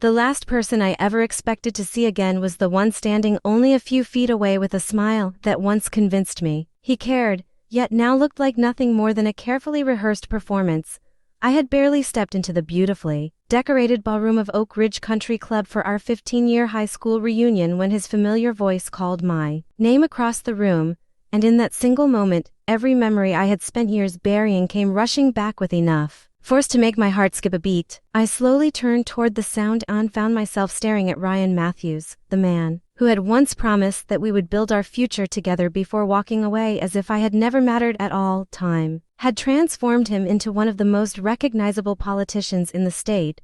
The last person I ever expected to see again was the one standing only a few feet away with a smile that once convinced me he cared, yet now looked like nothing more than a carefully rehearsed performance. I had barely stepped into the beautifully decorated ballroom of Oak Ridge Country Club for our 15-year high school reunion when his familiar voice called my name across the room, and in that single moment, every memory I had spent years burying came rushing back with enough force to make my heart skip a beat. I slowly turned toward the sound and found myself staring at Ryan Matthews, the man who had once promised that we would build our future together before walking away as if I had never mattered at all. Time had transformed him into one of the most recognizable politicians in the state,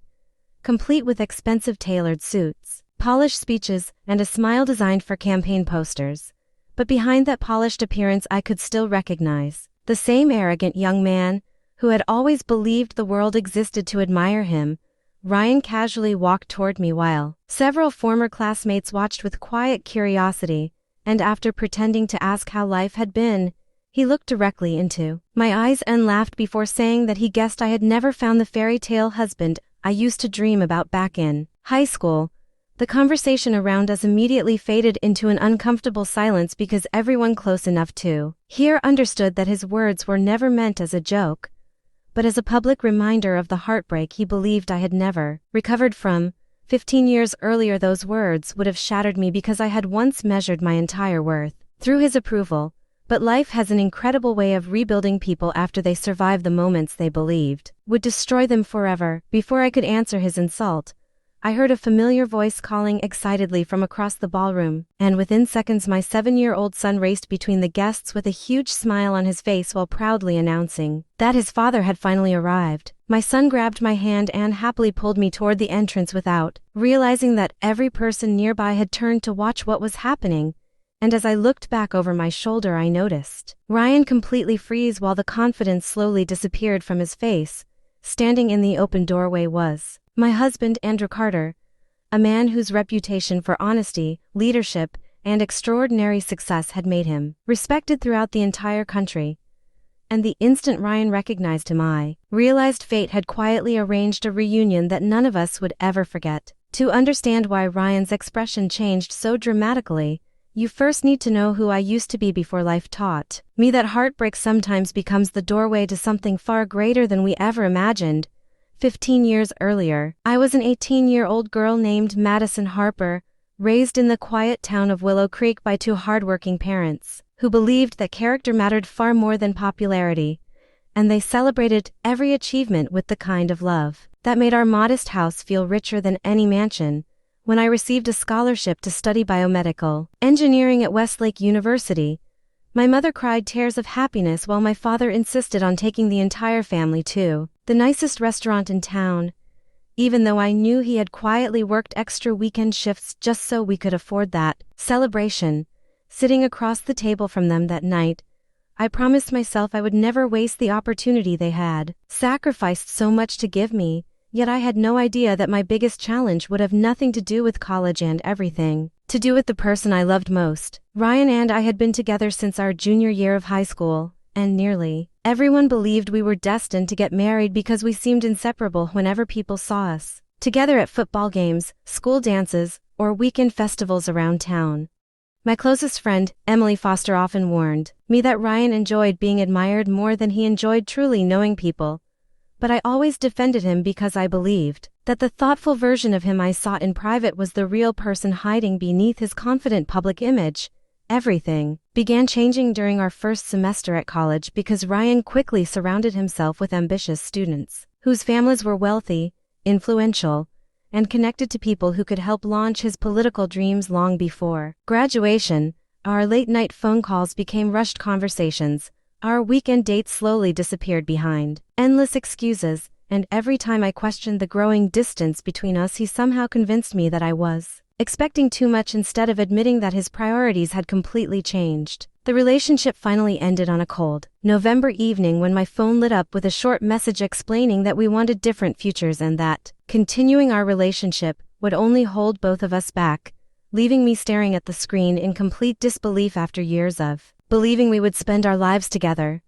complete with expensive tailored suits, polished speeches, and a smile designed for campaign posters. But behind that polished appearance I could still recognize the same arrogant young man who had always believed the world existed to admire him. Ryan casually walked toward me while several former classmates watched with quiet curiosity, and after pretending to ask how life had been, he looked directly into my eyes and laughed before saying that he guessed I had never found the fairy tale husband I used to dream about back in high school. The conversation around us immediately faded into an uncomfortable silence because everyone close enough to hear understood that his words were never meant as a joke, but as a public reminder of the heartbreak he believed I had never recovered from. 15 years earlier those words would have shattered me because I had once measured my entire worth through his approval, but life has an incredible way of rebuilding people after they survive the moments they believed would destroy them forever. Before I could answer his insult, I heard a familiar voice calling excitedly from across the ballroom, and within seconds my 7-year-old son raced between the guests with a huge smile on his face while proudly announcing that his father had finally arrived. My son grabbed my hand and happily pulled me toward the entrance without realizing that every person nearby had turned to watch what was happening, and as I looked back over my shoulder I noticed Ryan completely freeze while the confidence slowly disappeared from his face. Standing in the open doorway was my husband, Andrew Carter, a man whose reputation for honesty, leadership, and extraordinary success had made him respected throughout the entire country. And the instant Ryan recognized him, I realized fate had quietly arranged a reunion that none of us would ever forget. To understand why Ryan's expression changed so dramatically, you first need to know who I used to be before life taught me that heartbreak sometimes becomes the doorway to something far greater than we ever imagined. 15 years earlier, I was an 18-year-old girl named Madison Harper, raised in the quiet town of Willow Creek by two hardworking parents who believed that character mattered far more than popularity, and they celebrated every achievement with the kind of love that made our modest house feel richer than any mansion. When I received a scholarship to study biomedical engineering at Westlake University, my mother cried tears of happiness while my father insisted on taking the entire family to the nicest restaurant in town, even though I knew he had quietly worked extra weekend shifts just so we could afford that celebration. Sitting across the table from them that night, I promised myself I would never waste the opportunity they had sacrificed so much to give me, yet I had no idea that my biggest challenge would have nothing to do with college and everything to do with the person I loved most. Ryan and I had been together since our junior year of high school, and nearly everyone believed we were destined to get married because we seemed inseparable whenever people saw us together at football games, school dances, or weekend festivals around town. My closest friend, Emily Foster, often warned me that Ryan enjoyed being admired more than he enjoyed truly knowing people, but I always defended him because I believed that the thoughtful version of him I saw in private was the real person hiding beneath his confident public image. Everything began changing during our first semester at college because Ryan quickly surrounded himself with ambitious students whose families were wealthy, influential, and connected to people who could help launch his political dreams long before graduation. Our late-night phone calls became rushed conversations, our weekend dates slowly disappeared behind endless excuses, and every time I questioned the growing distance between us he somehow convinced me that I was expecting too much instead of admitting that his priorities had completely changed. The relationship finally ended on a cold November evening when my phone lit up with a short message explaining that we wanted different futures and that continuing our relationship would only hold both of us back, leaving me staring at the screen in complete disbelief after years of believing we would spend our lives together.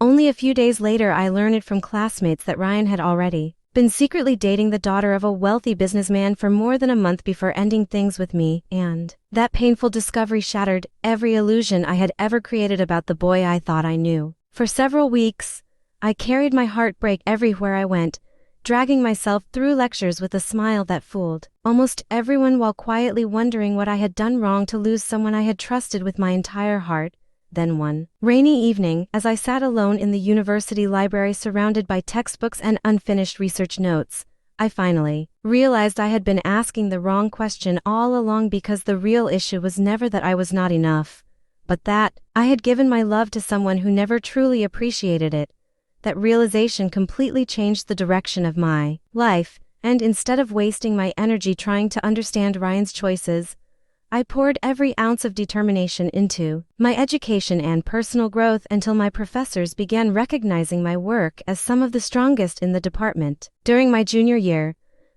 Only a few days later I learned from classmates that Ryan had already been secretly dating the daughter of a wealthy businessman for more than a month before ending things with me, and that painful discovery shattered every illusion I had ever created about the boy I thought I knew. For several weeks, I carried my heartbreak everywhere I went, dragging myself through lectures with a smile that fooled almost everyone while quietly wondering what I had done wrong to lose someone I had trusted with my entire heart. Then one rainy evening, as I sat alone in the university library surrounded by textbooks and unfinished research notes, I finally realized I had been asking the wrong question all along, because the real issue was never that I was not enough, but that I had given my love to someone who never truly appreciated it. That realization completely changed the direction of my life, and instead of wasting my energy trying to understand Ryan's choices, I poured every ounce of determination into my education and personal growth until my professors began recognizing my work as some of the strongest in the department. During my junior year,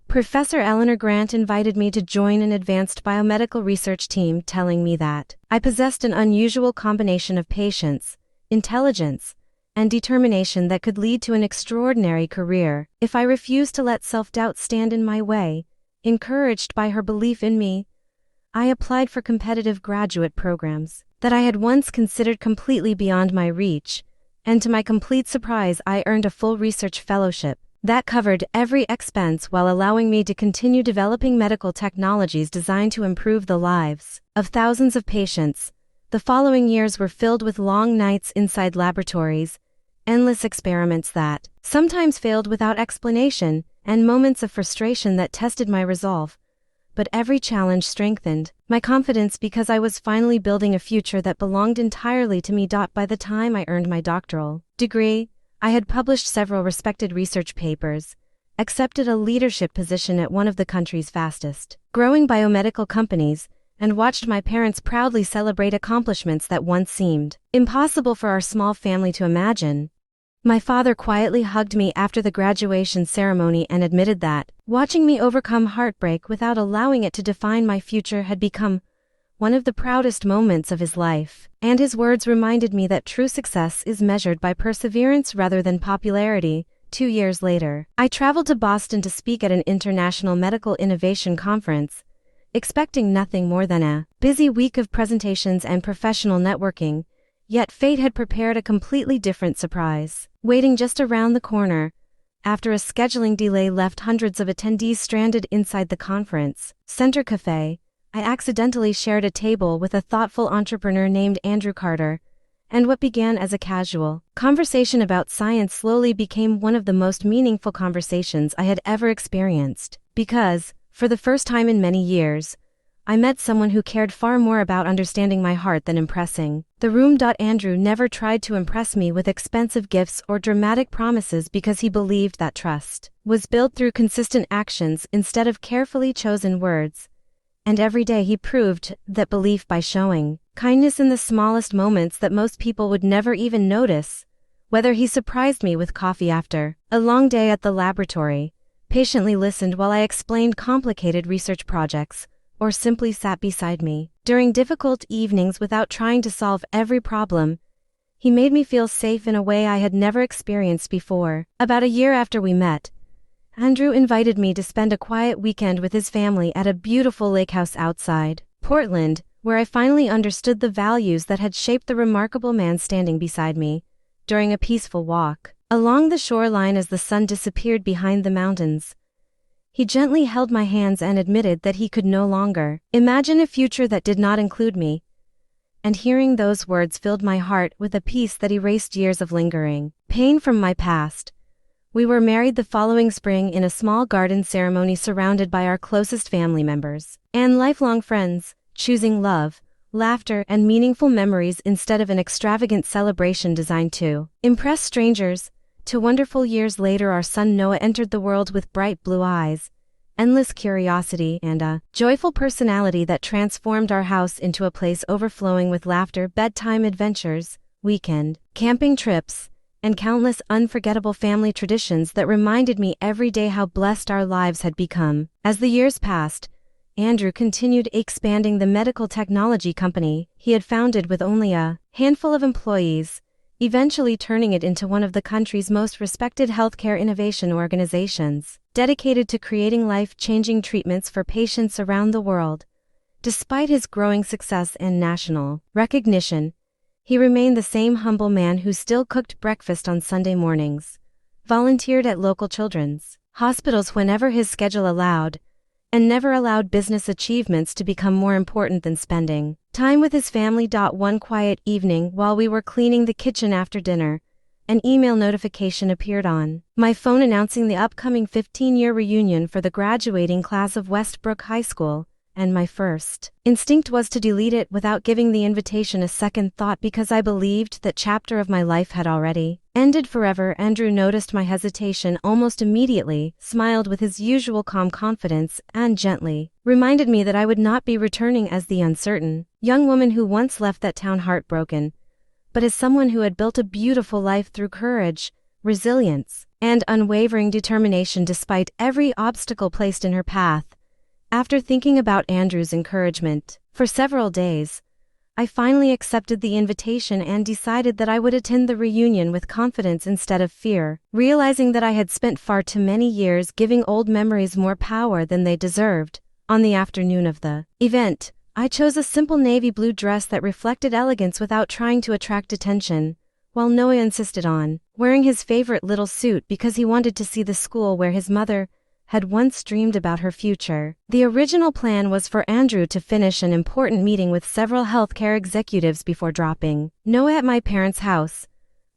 Professor Eleanor Grant invited me to join an advanced biomedical research team, telling me that I possessed an unusual combination of patience, intelligence, and determination that could lead to an extraordinary career if I refused to let self-doubt stand in my way. Encouraged by her belief in me, I applied for competitive graduate programs that I had once considered completely beyond my reach, and to my complete surprise I earned a full research fellowship that covered every expense while allowing me to continue developing medical technologies designed to improve the lives of thousands of patients. The following years were filled with long nights inside laboratories, endless experiments that sometimes failed without explanation, and moments of frustration that tested my resolve. But every challenge strengthened my confidence, because I was finally building a future that belonged entirely to me. By the time I earned my doctoral degree, I had published several respected research papers, accepted a leadership position at one of the country's fastest growing biomedical companies, and watched my parents proudly celebrate accomplishments that once seemed impossible for our small family to imagine. My father quietly hugged me after the graduation ceremony and admitted that watching me overcome heartbreak without allowing it to define my future had become one of the proudest moments of his life, and his words reminded me that true success is measured by perseverance rather than popularity. 2 years later, I traveled to Boston to speak at an international medical innovation conference, expecting nothing more than a busy week of presentations and professional networking. Yet fate had prepared a completely different surprise waiting just around the corner. After a scheduling delay left hundreds of attendees stranded inside the conference center cafe, I accidentally shared a table with a thoughtful entrepreneur named Andrew Carter, and what began as a casual conversation about science slowly became one of the most meaningful conversations I had ever experienced, because, for the first time in many years, I met someone who cared far more about understanding my heart than impressing the room. Andrew never tried to impress me with expensive gifts or dramatic promises, because he believed that trust was built through consistent actions instead of carefully chosen words. And every day he proved that belief by showing kindness in the smallest moments that most people would never even notice. Whether he surprised me with coffee after a long day at the laboratory, patiently listened while I explained complicated research projects, or simply sat beside me during difficult evenings without trying to solve every problem, he made me feel safe in a way I had never experienced before. About a year after we met, Andrew invited me to spend a quiet weekend with his family at a beautiful lake house outside Portland, where I finally understood the values that had shaped the remarkable man standing beside me during a peaceful walk along the shoreline as the sun disappeared behind the mountains. He gently held my hands and admitted that he could no longer imagine a future that did not include me. And hearing those words filled my heart with a peace that erased years of lingering pain from my past. We were married the following spring in a small garden ceremony surrounded by our closest family members and lifelong friends, choosing love, laughter, and meaningful memories instead of an extravagant celebration designed to impress strangers. 2 wonderful years later, our son Noah entered the world with bright blue eyes, endless curiosity, and a joyful personality that transformed our house into a place overflowing with laughter, bedtime adventures, weekend camping trips, and countless unforgettable family traditions that reminded me every day how blessed our lives had become. As the years passed, Andrew continued expanding the medical technology company he had founded with only a handful of employees, eventually turning it into one of the country's most respected healthcare innovation organizations, dedicated to creating life-changing treatments for patients around the world. Despite his growing success and national recognition, he remained the same humble man who still cooked breakfast on Sunday mornings, volunteered at local children's hospitals whenever his schedule allowed, and never allowed business achievements to become more important than spending time with his family. One quiet evening while we were cleaning the kitchen after dinner, an email notification appeared on my phone announcing the upcoming 15-year reunion for the graduating class of Westbrook High School, and my first instinct was to delete it without giving the invitation a second thought because I believed that chapter of my life had already ended forever. Andrew noticed my hesitation almost immediately, smiled with his usual calm confidence, and gently reminded me that I would not be returning as the uncertain young woman who once left that town heartbroken, but as someone who had built a beautiful life through courage, resilience, and unwavering determination despite every obstacle placed in her path. After thinking about Andrew's encouragement for several days, I finally accepted the invitation and decided that I would attend the reunion with confidence instead of fear, realizing that I had spent far too many years giving old memories more power than they deserved. On the afternoon of the event, I chose a simple navy blue dress that reflected elegance without trying to attract attention, while Noah insisted on wearing his favorite little suit because he wanted to see the school where his mother had once dreamed about her future. The original plan was for Andrew to finish an important meeting with several healthcare executives before dropping Noah at my parents' house,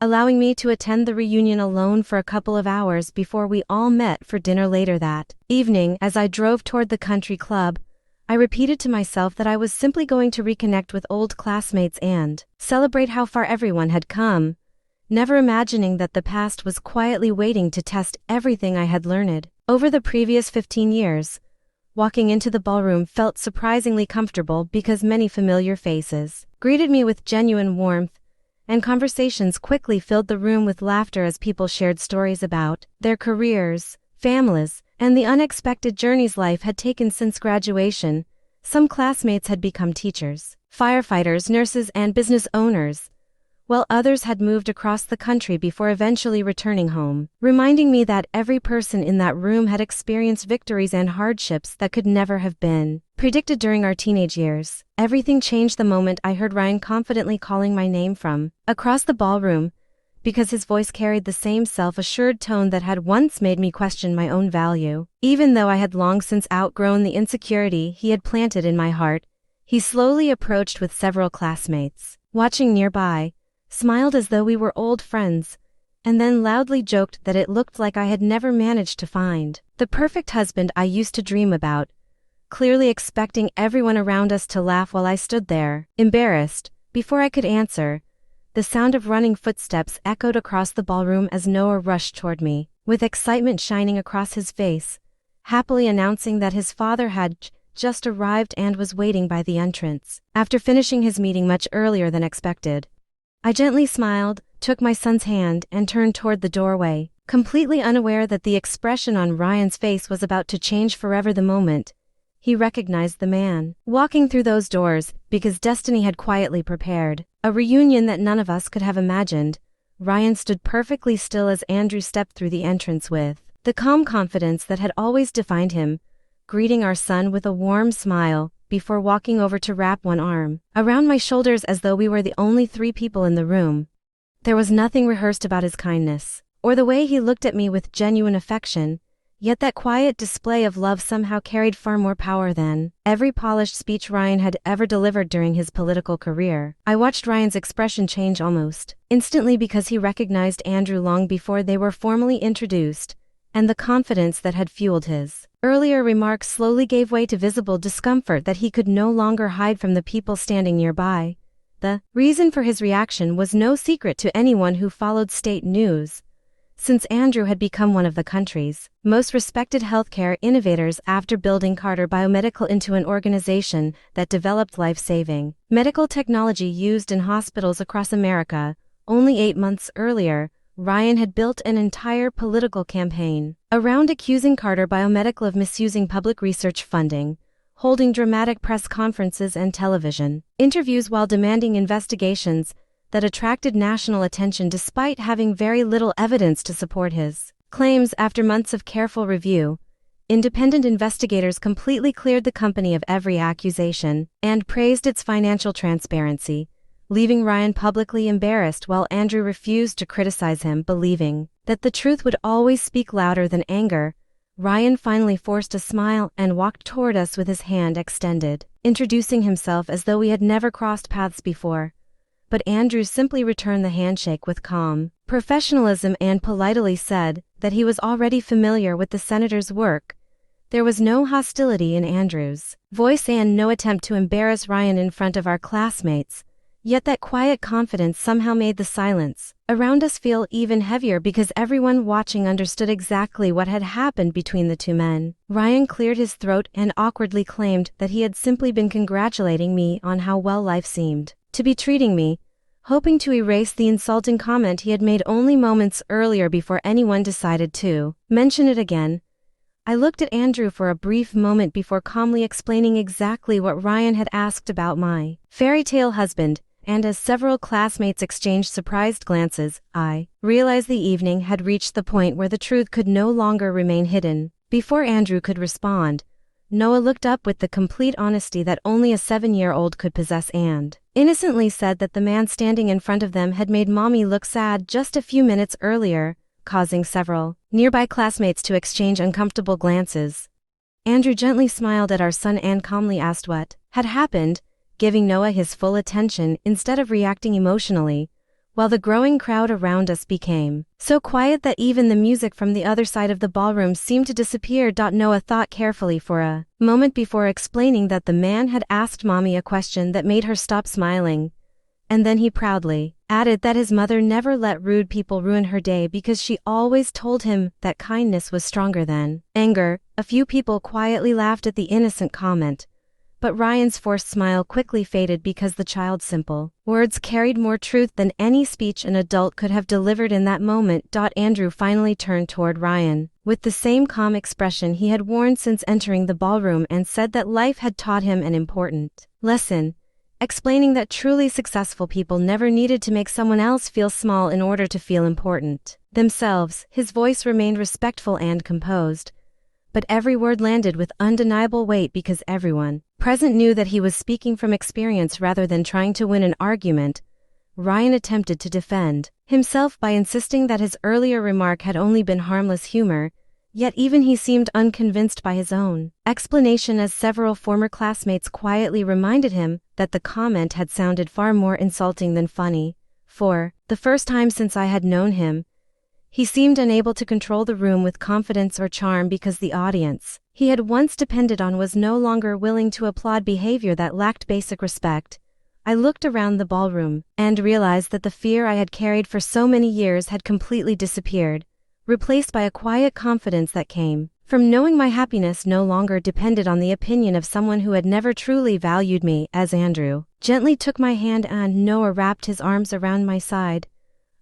allowing me to attend the reunion alone for a couple of hours before we all met for dinner later that evening. As I drove toward the country club, I repeated to myself that I was simply going to reconnect with old classmates and celebrate how far everyone had come, never imagining that the past was quietly waiting to test everything I had learned over the previous 15 years. Walking into the ballroom felt surprisingly comfortable because many familiar faces greeted me with genuine warmth, and conversations quickly filled the room with laughter as people shared stories about their careers, families, and the unexpected journeys life had taken since graduation. Some classmates had become teachers, firefighters, nurses, and business owners, while others had moved across the country before eventually returning home, reminding me that every person in that room had experienced victories and hardships that could never have been predicted during our teenage years. Everything changed the moment I heard Ryan confidently calling my name from across the ballroom, because his voice carried the same self-assured tone that had once made me question my own value. Even though I had long since outgrown the insecurity he had planted in my heart, he slowly approached with several classmates watching nearby, smiled as though we were old friends, and then loudly joked that it looked like I had never managed to find the perfect husband I used to dream about, clearly expecting everyone around us to laugh while I stood there, embarrassed. Before I could answer, the sound of running footsteps echoed across the ballroom as Noah rushed toward me, with excitement shining across his face, happily announcing that his father had just arrived and was waiting by the entrance. After finishing his meeting much earlier than expected, I gently smiled, took my son's hand, and turned toward the doorway, completely unaware that the expression on Ryan's face was about to change forever the moment he recognized the man walking through those doors, because destiny had quietly prepared a reunion that none of us could have imagined. Ryan stood perfectly still as Andrew stepped through the entrance with the calm confidence that had always defined him, greeting our son with a warm smile before walking over to wrap one arm around my shoulders as though we were the only 3 people in the room. There was nothing rehearsed about his kindness, or the way he looked at me with genuine affection, yet that quiet display of love somehow carried far more power than every polished speech Ryan had ever delivered during his political career. I watched Ryan's expression change almost instantly because he recognized Andrew long before they were formally introduced, and the confidence that had fueled his earlier remarks slowly gave way to visible discomfort that he could no longer hide from the people standing nearby. The reason for his reaction was no secret to anyone who followed state news, since Andrew had become one of the country's most respected healthcare innovators after building Carter Biomedical into an organization that developed life-saving medical technology used in hospitals across America. Only 8 months earlier, Ryan had built an entire political campaign around accusing Carter Biomedical of misusing public research funding, holding dramatic press conferences and television interviews while demanding investigations that attracted national attention despite having very little evidence to support his claims. After months of careful review, independent investigators completely cleared the company of every accusation and praised its financial transparency, leaving Ryan publicly embarrassed while Andrew refused to criticize him, believing that the truth would always speak louder than anger. Ryan finally forced a smile and walked toward us with his hand extended, introducing himself as though we had never crossed paths before. But Andrew simply returned the handshake with calm professionalism and politely said that he was already familiar with the senator's work. There was no hostility in Andrew's voice and no attempt to embarrass Ryan in front of our classmates. Yet that quiet confidence somehow made the silence around us feel even heavier because everyone watching understood exactly what had happened between the two men. Ryan cleared his throat and awkwardly claimed that he had simply been congratulating me on how well life seemed to be treating me, hoping to erase the insulting comment he had made only moments earlier before anyone decided to mention it again. I looked at Andrew for a brief moment before calmly explaining exactly what Ryan had asked about my fairy tale husband, and as several classmates exchanged surprised glances, I realized the evening had reached the point where the truth could no longer remain hidden. Before Andrew could respond, Noah looked up with the complete honesty that only a 7-year-old could possess and innocently said that the man standing in front of them had made Mommy look sad just a few minutes earlier, causing several nearby classmates to exchange uncomfortable glances. Andrew gently smiled at our son and calmly asked what had happened, giving Noah his full attention instead of reacting emotionally, while the growing crowd around us became so quiet that even the music from the other side of the ballroom seemed to disappear. Noah thought carefully for a moment before explaining that the man had asked Mommy a question that made her stop smiling, and then he proudly added that his mother never let rude people ruin her day because she always told him that kindness was stronger than anger. A few people quietly laughed at the innocent comment, but Ryan's forced smile quickly faded because the child's simple words carried more truth than any speech an adult could have delivered in that moment. Andrew finally turned toward Ryan with the same calm expression he had worn since entering the ballroom and said that life had taught him an important lesson, explaining that truly successful people never needed to make someone else feel small in order to feel important themselves. His voice remained respectful and composed, but every word landed with undeniable weight because everyone present knew that he was speaking from experience rather than trying to win an argument. Ryan attempted to defend himself by insisting that his earlier remark had only been harmless humor, yet even he seemed unconvinced by his own explanation as several former classmates quietly reminded him that the comment had sounded far more insulting than funny. For the first time since I had known him, he seemed unable to control the room with confidence or charm because the audience he had once depended on was no longer willing to applaud behavior that lacked basic respect. I looked around the ballroom and realized that the fear I had carried for so many years had completely disappeared, replaced by a quiet confidence that came from knowing my happiness no longer depended on the opinion of someone who had never truly valued me. As Andrew gently took my hand and Noah wrapped his arms around my side,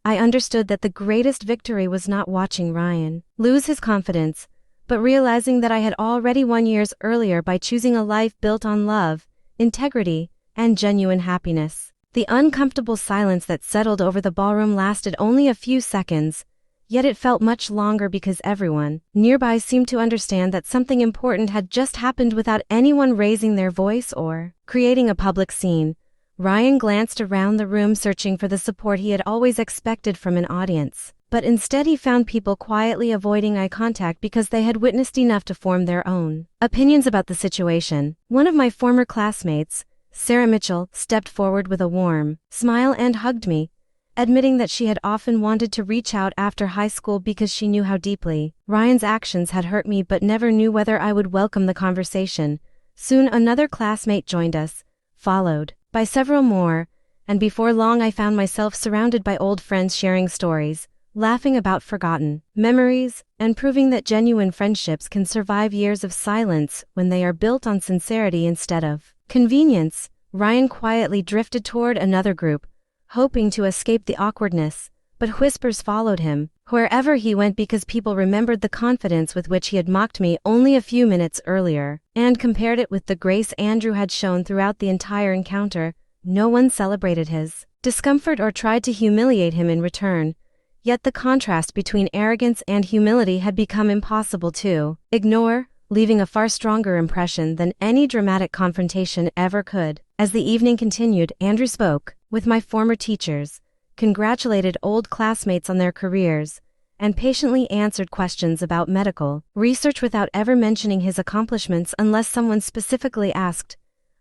I understood that the greatest victory was not watching Ryan lose his confidence, but realizing that I had already won years earlier by choosing a life built on love, integrity, and genuine happiness. The uncomfortable silence that settled over the ballroom lasted only a few seconds, yet it felt much longer because everyone nearby seemed to understand that something important had just happened without anyone raising their voice or creating a public scene. Ryan glanced around the room searching for the support he had always expected from an audience, but instead he found people quietly avoiding eye contact because they had witnessed enough to form their own opinions about the situation. One of my former classmates, Sarah Mitchell, stepped forward with a warm smile and hugged me, admitting that she had often wanted to reach out after high school because she knew how deeply Ryan's actions had hurt me but never knew whether I would welcome the conversation. Soon another classmate joined us, followed by several more, and before long I found myself surrounded by old friends sharing stories, laughing about forgotten memories, and proving that genuine friendships can survive years of silence when they are built on sincerity instead of convenience. Ryan quietly drifted toward another group, hoping to escape the awkwardness, but whispers followed him wherever he went because people remembered the confidence with which he had mocked me only a few minutes earlier, and compared it with the grace Andrew had shown throughout the entire encounter. No one celebrated his discomfort or tried to humiliate him in return. Yet the contrast between arrogance and humility had become impossible to ignore, leaving a far stronger impression than any dramatic confrontation ever could. As the evening continued, Andrew spoke with my former teachers, congratulated old classmates on their careers, and patiently answered questions about medical research without ever mentioning his accomplishments unless someone specifically asked,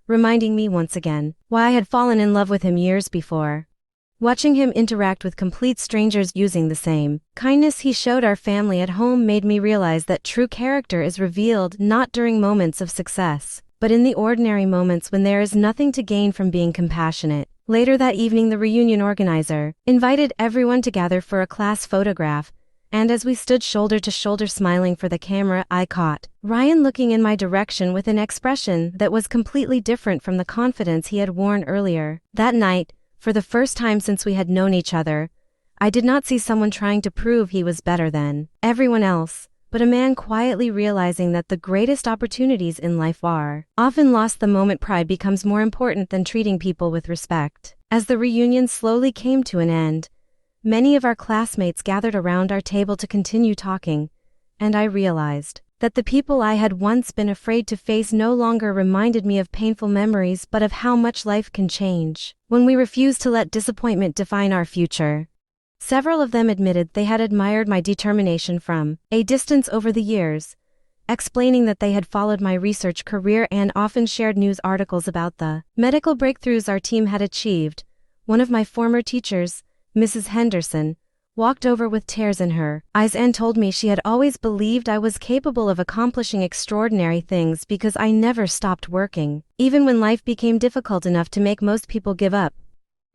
reminding me once again why I had fallen in love with him years before. Watching him interact with complete strangers using the same kindness he showed our family at home made me realize that true character is revealed not during moments of success, but in the ordinary moments when there is nothing to gain from being compassionate. Later that evening, the reunion organizer invited everyone to gather for a class photograph, and as we stood shoulder to shoulder smiling for the camera, I caught Ryan looking in my direction with an expression that was completely different from the confidence he had worn earlier. That night, for the first time since we had known each other, I did not see someone trying to prove he was better than everyone else, but a man quietly realizing that the greatest opportunities in life are often lost the moment pride becomes more important than treating people with respect. As the reunion slowly came to an end, many of our classmates gathered around our table to continue talking, and I realized that the people I had once been afraid to face no longer reminded me of painful memories but of how much life can change when we refuse to let disappointment define our future. Several of them admitted they had admired my determination from a distance over the years, explaining that they had followed my research career and often shared news articles about the medical breakthroughs our team had achieved. One of my former teachers, Mrs. Henderson, walked over with tears in her eyes and told me she had always believed I was capable of accomplishing extraordinary things because I never stopped working, even when life became difficult enough to make most people give up.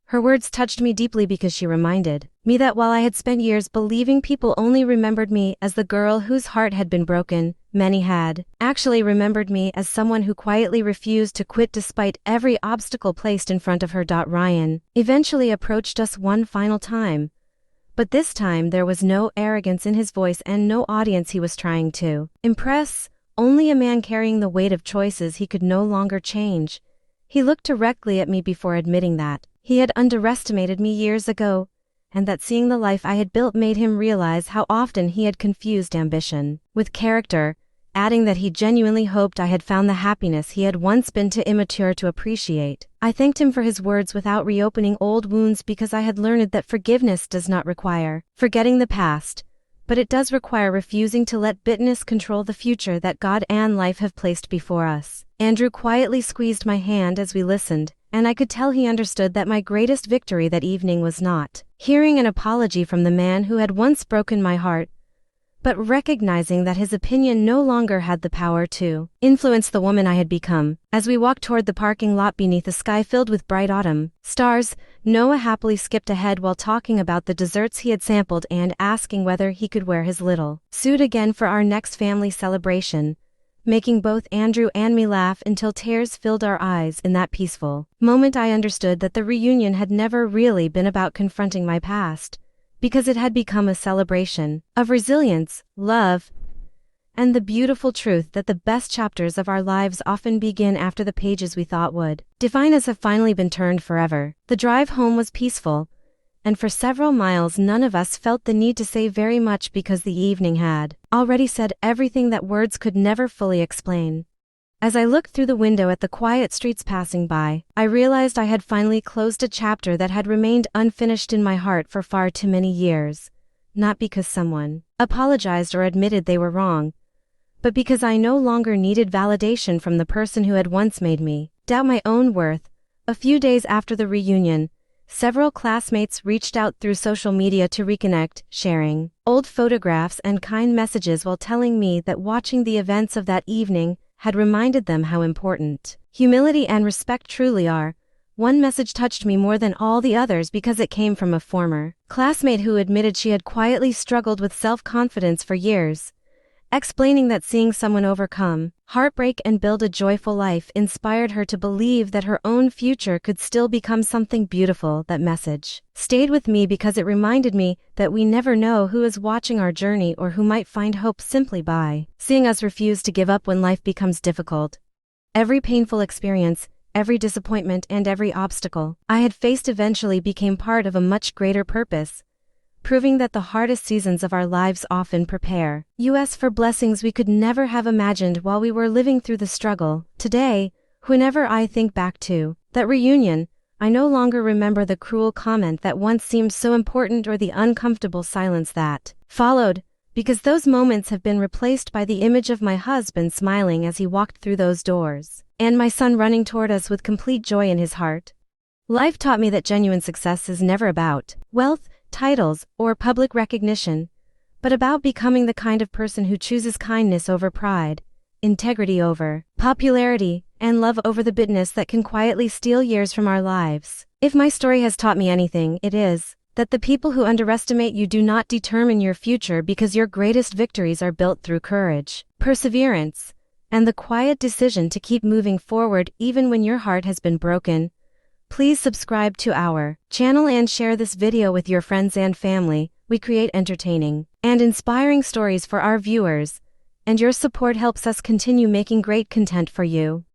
Her words touched me deeply because she reminded me that while I had spent years believing people only remembered me as the girl whose heart had been broken, many had actually remembered me as someone who quietly refused to quit despite every obstacle placed in front of her. Ryan eventually approached us one final time, but this time there was no arrogance in his voice and no audience he was trying to impress, only a man carrying the weight of choices he could no longer change. He looked directly at me before admitting that he had underestimated me years ago, and that seeing the life I had built made him realize how often he had confused ambition with character, adding that he genuinely hoped I had found the happiness he had once been too immature to appreciate. I thanked him for his words without reopening old wounds because I had learned that forgiveness does not require forgetting the past, but it does require refusing to let bitterness control the future that God and life have placed before us. Andrew quietly squeezed my hand as we listened, and I could tell he understood that my greatest victory that evening was not hearing an apology from the man who had once broken my heart, but recognizing that his opinion no longer had the power to influence the woman I had become. As we walked toward the parking lot beneath a sky filled with bright autumn stars, Noah happily skipped ahead while talking about the desserts he had sampled and asking whether he could wear his little suit again for our next family celebration, making both Andrew and me laugh until tears filled our eyes. In that peaceful moment, I understood that the reunion had never really been about confronting my past, because it had become a celebration of resilience, love, and the beautiful truth that the best chapters of our lives often begin after the pages we thought would define us have finally been turned forever. The drive home was peaceful, and for several miles none of us felt the need to say very much because the evening had already said everything that words could never fully explain. As I looked through the window at the quiet streets passing by, I realized I had finally closed a chapter that had remained unfinished in my heart for far too many years, not because someone apologized or admitted they were wrong, but because I no longer needed validation from the person who had once made me doubt my own worth. A few days after the reunion, several classmates reached out through social media to reconnect, sharing old photographs and kind messages while telling me that watching the events of that evening had reminded them how important humility and respect truly are. One message touched me more than all the others because it came from a former classmate who admitted she had quietly struggled with self-confidence for years, explaining that seeing someone overcome heartbreak and build a joyful life inspired her to believe that her own future could still become something beautiful. That message stayed with me because it reminded me that we never know who is watching our journey or who might find hope simply by seeing us refuse to give up when life becomes difficult. Every painful experience, every disappointment, and every obstacle I had faced eventually became part of a much greater purpose, proving that the hardest seasons of our lives often prepare us for blessings we could never have imagined while we were living through the struggle. Today, whenever I think back to that reunion, I no longer remember the cruel comment that once seemed so important or the uncomfortable silence that followed, because those moments have been replaced by the image of my husband smiling as he walked through those doors, and my son running toward us with complete joy in his heart. Life taught me that genuine success is never about wealth, titles, or public recognition, but about becoming the kind of person who chooses kindness over pride, integrity over popularity, and love over the bitterness that can quietly steal years from our lives. If my story has taught me anything, it is that the people who underestimate you do not determine your future, because your greatest victories are built through courage, perseverance, and the quiet decision to keep moving forward even when your heart has been broken. Please subscribe to our channel and share this video with your friends and family. We create entertaining and inspiring stories for our viewers, and your support helps us continue making great content for you.